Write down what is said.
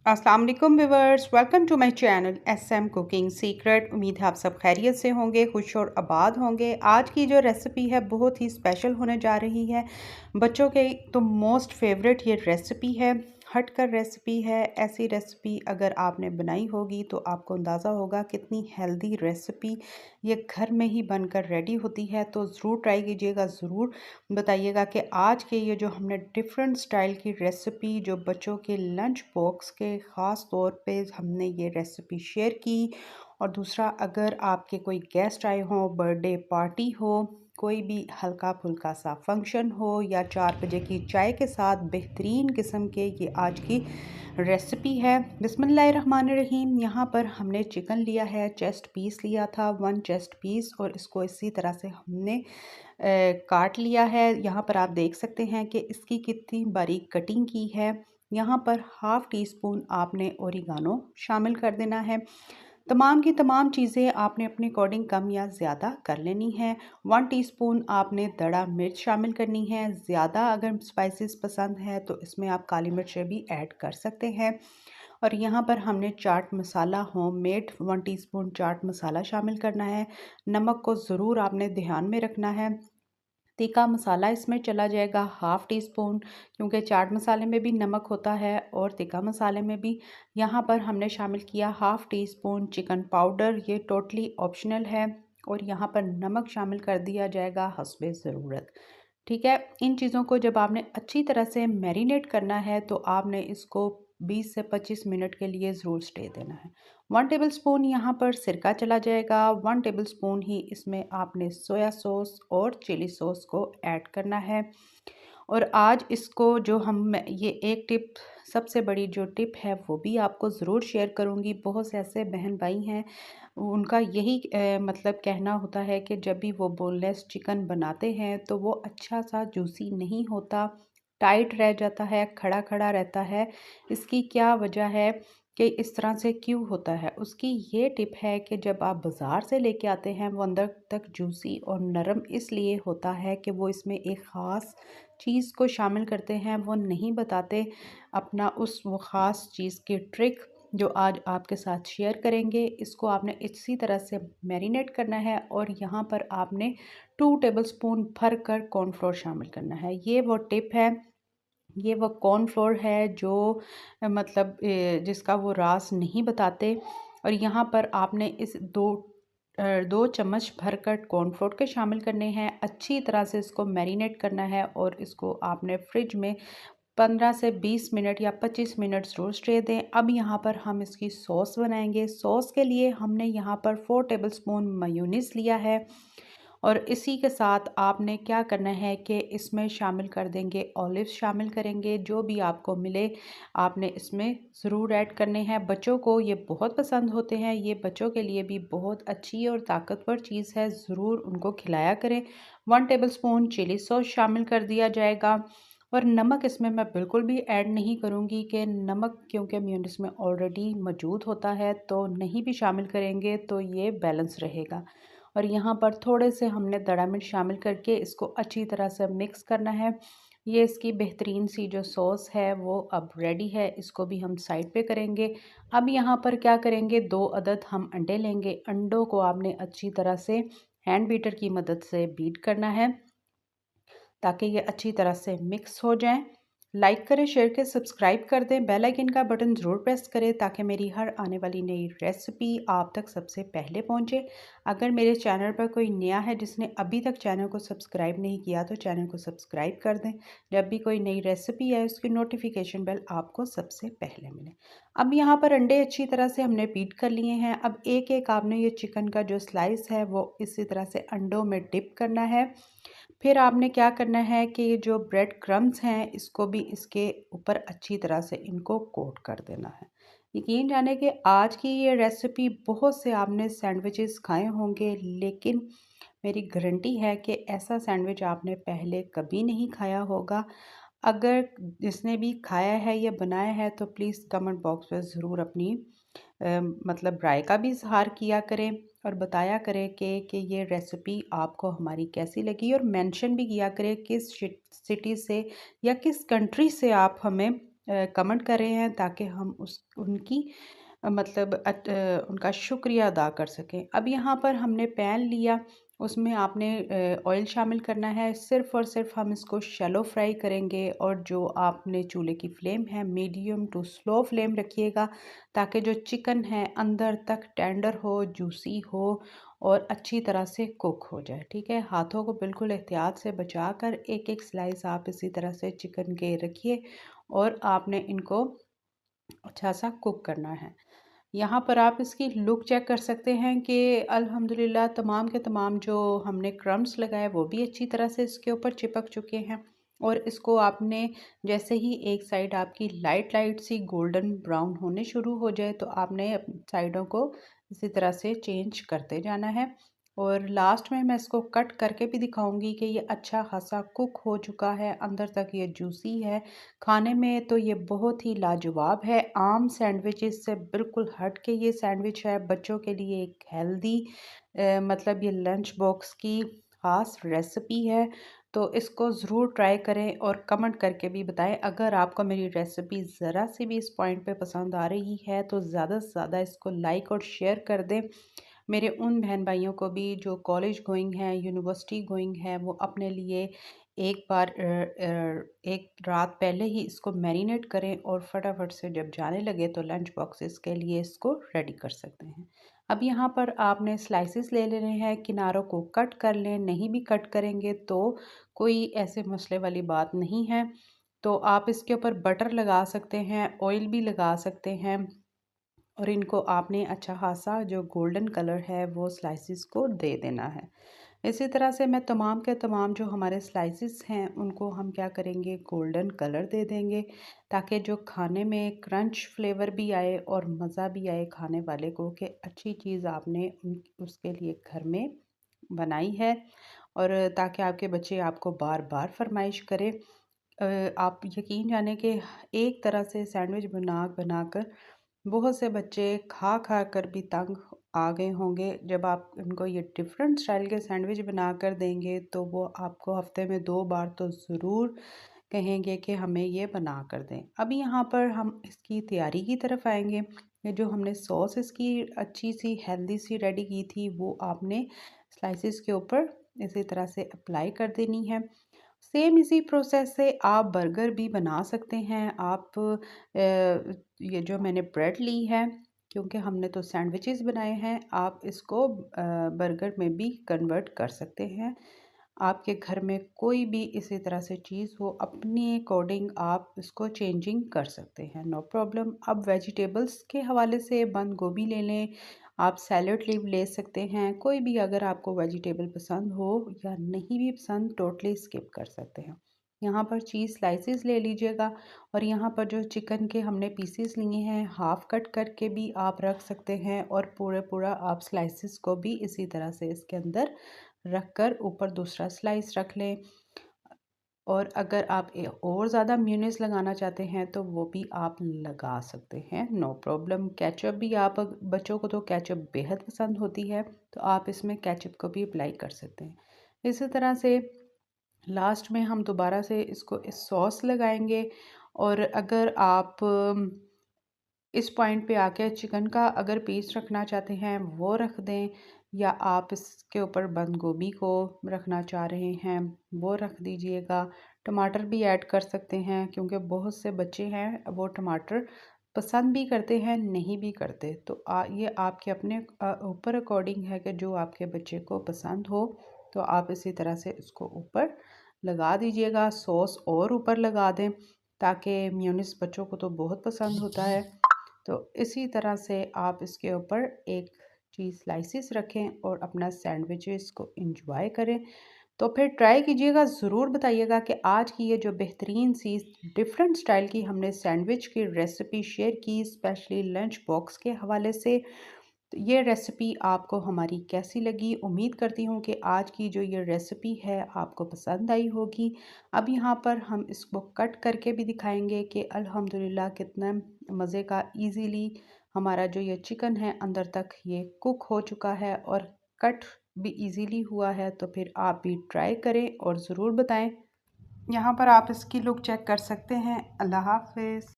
अस्सलाम वालेकुम viewers, welcome to my channel SM cooking secret. उम्मीद है आप सब खैरियत से होंगे, खुश और आबाद होंगे। आज की जो रेसिपी है बहुत ही स्पेशल होने जा रही है। बच्चों के तो मोस्ट फेवरेट ये रेसिपी है। हटकर रेसिपी है। ऐसी रेसिपी अगर आपने बनाई होगी तो आपको अंदाज़ा होगा कितनी हेल्दी रेसिपी ये घर में ही बनकर रेडी होती है। तो ज़रूर ट्राई कीजिएगा, ज़रूर बताइएगा कि आज के ये जो हमने डिफरेंट स्टाइल की रेसिपी जो बच्चों के लंच बॉक्स के ख़ास तौर पे हमने ये रेसिपी शेयर की। और दूसरा, अगर आपके कोई गेस्ट आए हों, बर्थडे पार्टी हो, कोई भी हल्का फुल्का सा फंक्शन हो, या 4 बजे की चाय के साथ बेहतरीन किस्म के ये आज की रेसिपी है। बिस्मिल्लाहिर्रहमानिर्रहीम। यहाँ पर हमने चिकन लिया है, चेस्ट पीस लिया था, 1 चेस्ट पीस, और इसको इसी तरह से हमने काट लिया है। यहाँ पर आप देख सकते हैं कि इसकी कितनी बारीक कटिंग की है। यहाँ पर हाफ़ टी स्पून आपने ओरिगानो शामिल कर देना है। तमाम की तमाम चीज़ें आपने अपने अकॉर्डिंग कम या ज़्यादा कर लेनी है। 1 टीस्पून आपने दड़ा मिर्च शामिल करनी है। ज़्यादा अगर स्पाइसेस पसंद है तो इसमें आप काली मिर्च भी ऐड कर सकते हैं। और यहाँ पर हमने चाट मसाला होममेड 1 टीस्पून चाट मसाला शामिल करना है। नमक को ज़रूर आपने ध्यान में रखना है। तीखा मसाला इसमें चला जाएगा हाफ़ टी स्पून, क्योंकि चाट मसाले में भी नमक होता है और तीखा मसाले में भी। यहाँ पर हमने शामिल किया half tea spoon chicken powder, ये टोटली ऑप्शनल है। और यहाँ पर नमक शामिल कर दिया जाएगा हस्बे ज़रूरत। ठीक है। इन चीज़ों को जब आपने अच्छी तरह से मैरिनेट करना है तो आपने इसको 20 से 25 मिनट के लिए ज़रूर स्टे देना है। 1 टेबल स्पून यहाँ पर सिरका चला जाएगा। 1 टेबल स्पून ही इसमें आपने सोया सॉस और चिली सॉस को ऐड करना है। और आज इसको जो हम ये एक टिप, सबसे बड़ी जो टिप है वो भी आपको ज़रूर शेयर करूँगी। बहुत से ऐसे बहन भाई हैं, उनका यही मतलब कहना होता है कि जब भी वो बोनलेस चिकन बनाते हैं तो वो अच्छा सा जूसी नहीं होता, टाइट रह जाता है, खड़ा खड़ा रहता है। इसकी क्या वजह है कि इस तरह से क्यों होता है? उसकी ये टिप है कि जब आप बाज़ार से लेके आते हैं वो अंदर तक जूसी और नरम इसलिए होता है कि वो इसमें एक ख़ास चीज़ को शामिल करते हैं, वो नहीं बताते अपना उस वो ख़ास चीज़ की ट्रिक जो आज आपके साथ शेयर करेंगे। इसको आपने इसी तरह से मैरिनेट करना है। और यहाँ पर आपने 2 टेबल स्पून भर कर कॉर्नफ्लोर शामिल करना है। ये वो टिप है, ये वो कॉर्नफ्लोर है जो मतलब जिसका वो राज नहीं बताते। और यहाँ पर आपने इस 2 चम्मच भरकर कॉर्नफ्लोर के शामिल करने हैं। अच्छी तरह से इसको मैरिनेट करना है और इसको आपने फ्रिज में 15 से 20 मिनट या 25 मिनट ज़रूर स्टे दें। अब यहाँ पर हम इसकी सॉस बनाएंगे। सॉस के लिए हमने यहाँ पर 4 टेबल स्पून मेयोनीज़ लिया है। और इसी के साथ आपने क्या करना है कि इसमें शामिल कर देंगे ऑलिव्स, शामिल करेंगे, जो भी आपको मिले आपने इसमें ज़रूर ऐड करने हैं। बच्चों को ये बहुत पसंद होते हैं, ये बच्चों के लिए भी बहुत अच्छी और ताकतवर चीज़ है, ज़रूर उनको खिलाया करें। 1 टेबल स्पून चिली सॉस शामिल कर दिया जाएगा। और नमक इसमें मैं बिल्कुल भी ऐड नहीं करूँगी कि नमक, क्योंकि मेयोनीज़ में ऑलरेडी मौजूद होता है, तो नहीं भी शामिल करेंगे तो ये बैलेंस रहेगा। और यहाँ पर थोड़े से हमने दड़ा मिर्च शामिल करके इसको अच्छी तरह से मिक्स करना है। ये इसकी बेहतरीन सी जो सॉस है वो अब रेडी है, इसको भी हम साइड पे करेंगे। अब यहाँ पर क्या करेंगे, 2 अदद हम अंडे लेंगे। अंडों को आपने अच्छी तरह से हैंड बीटर की मदद से बीट करना है ताकि ये अच्छी तरह से मिक्स हो जाएं। लाइक करें, शेयर करें, सब्सक्राइब कर दें, बेल आइकन का बटन ज़रूर प्रेस करें ताकि मेरी हर आने वाली नई रेसिपी आप तक सबसे पहले पहुंचे। अगर मेरे चैनल पर कोई नया है जिसने अभी तक चैनल को सब्सक्राइब नहीं किया तो चैनल को सब्सक्राइब कर दें। जब भी कोई नई रेसिपी है उसकी नोटिफिकेशन बेल आपको सबसे पहले मिले। अब यहाँ पर अंडे अच्छी तरह से हमने बीट कर लिए हैं। अब एक एक आपने ये चिकन का जो स्लाइस है वो इसी तरह से अंडों में डिप करना है। फिर आपने क्या करना है कि ये जो ब्रेड क्रम्स हैं इसको भी इसके ऊपर अच्छी तरह से इनको कोट कर देना है। यकीन जाने कि आज की ये रेसिपी बहुत से आपने सैंडविचेस खाए होंगे, लेकिन मेरी गारंटी है कि ऐसा सैंडविच आपने पहले कभी नहीं खाया होगा। अगर जिसने भी खाया है या बनाया है तो प्लीज़ कमेंट बॉक्स में ज़रूर अपनी मतलब राय का भी इज़हार किया करें और बताया करें कि ये रेसिपी आपको हमारी कैसी लगी, और मेंशन भी किया करें किस सिटी से या किस कंट्री से आप हमें कमेंट कर रहे हैं ताकि हम उनकी मतलब उनका शुक्रिया अदा कर सकें। अब यहाँ पर हमने पैन लिया, उसमें आपने ऑयल शामिल करना है। सिर्फ़ और सिर्फ हम इसको शैलो फ्राई करेंगे और जो आपने चूल्हे की फ्लेम है मीडियम टू स्लो फ्लेम रखिएगा, ताकि जो चिकन है अंदर तक टेंडर हो, जूसी हो और अच्छी तरह से कुक हो जाए। ठीक है, हाथों को बिल्कुल एहतियात से बचाकर एक एक स्लाइस आप इसी तरह से चिकन के रखिए और आपने इनको अच्छा सा कुक करना है। यहाँ पर आप इसकी लुक चेक कर सकते हैं कि अल्हम्दुलिल्लाह तमाम के तमाम जो हमने क्रम्स लगाए वो भी अच्छी तरह से इसके ऊपर चिपक चुके हैं। और इसको आपने जैसे ही एक साइड आपकी लाइट लाइट सी गोल्डन ब्राउन होने शुरू हो जाए तो आपने साइडों को इसी तरह से चेंज करते जाना है। और लास्ट में मैं इसको कट करके भी दिखाऊंगी कि ये अच्छा खासा कुक हो चुका है, अंदर तक ये जूसी है। खाने में तो ये बहुत ही लाजवाब है, आम सैंडविचेस से बिल्कुल हट के ये सैंडविच है। बच्चों के लिए एक हेल्दी मतलब ये लंच बॉक्स की ख़ास रेसिपी है। तो इसको ज़रूर ट्राई करें और कमेंट करके भी बताएं। अगर आपको मेरी रेसिपी ज़रा सी भी इस पॉइंट पे पसंद आ रही है तो ज़्यादा से ज़्यादा इसको लाइक और शेयर कर दें। मेरे उन बहन भाइयों को भी जो कॉलेज गोइंग हैं, यूनिवर्सिटी गोइंग हैं, वो अपने लिए एक बार एक रात पहले ही इसको मैरिनेट करें और फटाफट से जब जाने लगे तो लंच बॉक्सेस के लिए इसको रेडी कर सकते हैं। अब यहाँ पर आपने स्लाइसेस ले लेने हैं, किनारों को कट कर लें। नहीं भी कट करेंगे तो कोई ऐसे मसले वाली बात नहीं है। तो आप इसके ऊपर बटर लगा सकते हैं, ऑयल भी लगा सकते हैं और इनको आपने अच्छा खासा जो गोल्डन कलर है वो स्लाइसिस को दे देना है। इसी तरह से मैं तमाम के तमाम जो हमारे स्लाइसिस हैं उनको हम क्या करेंगे, गोल्डन कलर दे देंगे, ताकि जो खाने में क्रंच फ्लेवर भी आए और मज़ा भी आए खाने वाले को कि अच्छी चीज़ आपने उसके लिए घर में बनाई है। और ताकि आपके बच्चे आपको बार बार फरमाइश करें। आप यकीन जाने कि एक तरह से सैंडविच बना बनाकर बहुत से बच्चे खा खा कर भी तंग आ गए होंगे। जब आप उनको ये डिफरेंट स्टाइल के सैंडविच बना कर देंगे तो वो आपको हफ्ते में 2 बार तो ज़रूर कहेंगे कि हमें ये बना कर दें। अभी यहाँ पर हम इसकी तैयारी की तरफ आएंगे। ये जो हमने सॉस इसकी अच्छी सी हेल्दी सी रेडी की थी वो आपने स्लाइसेस के ऊपर इसी तरह से अप्लाई कर देनी है। सेम इसी प्रोसेस से आप बर्गर भी बना सकते हैं। आप ये जो मैंने ब्रेड ली है, क्योंकि हमने तो सैंडविचेस बनाए हैं, आप इसको बर्गर में भी कन्वर्ट कर सकते हैं। आपके घर में कोई भी इसी तरह से चीज़ हो, अपने अकॉर्डिंग आप इसको चेंजिंग कर सकते हैं, नो प्रॉब्लम। अब वेजिटेबल्स के हवाले से बंद गोभी ले लें, आप सैलड लीव ले सकते हैं, कोई भी अगर आपको वेजिटेबल पसंद हो या नहीं भी पसंद टोटली स्किप कर सकते हैं। यहाँ पर चीज़ स्लाइसेस ले लीजिएगा और यहाँ पर जो चिकन के हमने पीसेस लिए हैं हाफ कट करके भी आप रख सकते हैं और पूरा आप स्लाइसेस को भी इसी तरह से इसके अंदर रख कर ऊपर दूसरा स्लाइस रख लें। और अगर आप और ज़्यादा म्यूनेस लगाना चाहते हैं तो वो भी आप लगा सकते हैं, नो प्रॉब्लम। केचप भी आप बच्चों को तो केचप बेहद पसंद होती है तो आप इसमें केचप को भी अप्लाई कर सकते हैं। इसी तरह से लास्ट में हम दोबारा से इसको इस सॉस लगाएंगे। और अगर आप इस पॉइंट पे आके चिकन का अगर पीस रखना चाहते हैं वो रख दें, या आप इसके ऊपर बंद गोभी को रखना चाह रहे हैं वो रख दीजिएगा। टमाटर भी ऐड कर सकते हैं क्योंकि बहुत से बच्चे हैं वो टमाटर पसंद भी करते हैं नहीं भी करते। तो ये आपके अपने ऊपर अकॉर्डिंग है कि जो आपके बच्चे को पसंद हो तो आप इसी तरह से इसको ऊपर लगा दीजिएगा। सॉस और ऊपर लगा दें ताकि म्यूनिस बच्चों को तो बहुत पसंद होता है। तो इसी तरह से आप इसके ऊपर एक चीज़ स्लाइसिस रखें और अपना सैंडविचेस को इंजॉय करें। तो फिर ट्राई कीजिएगा, ज़रूर बताइएगा कि आज की ये जो बेहतरीन सी डिफरेंट स्टाइल की हमने सैंडविच की रेसिपी शेयर की स्पेशली लंच बॉक्स के हवाले से, तो ये रेसिपी आपको हमारी कैसी लगी। उम्मीद करती हूँ कि आज की जो ये रेसिपी है आपको पसंद आई होगी। अब यहाँ पर हम इसको कट करके भी दिखाएंगे कि अल्हम्दुलिल्लाह कितना मज़े का इजीली हमारा जो ये चिकन है अंदर तक ये कुक हो चुका है और कट भी इजीली हुआ है। तो फिर आप भी ट्राई करें और ज़रूर बताएं। यहाँ पर आप इसकी लुक चेक कर सकते हैं। अल्लाह हाफ़िज़।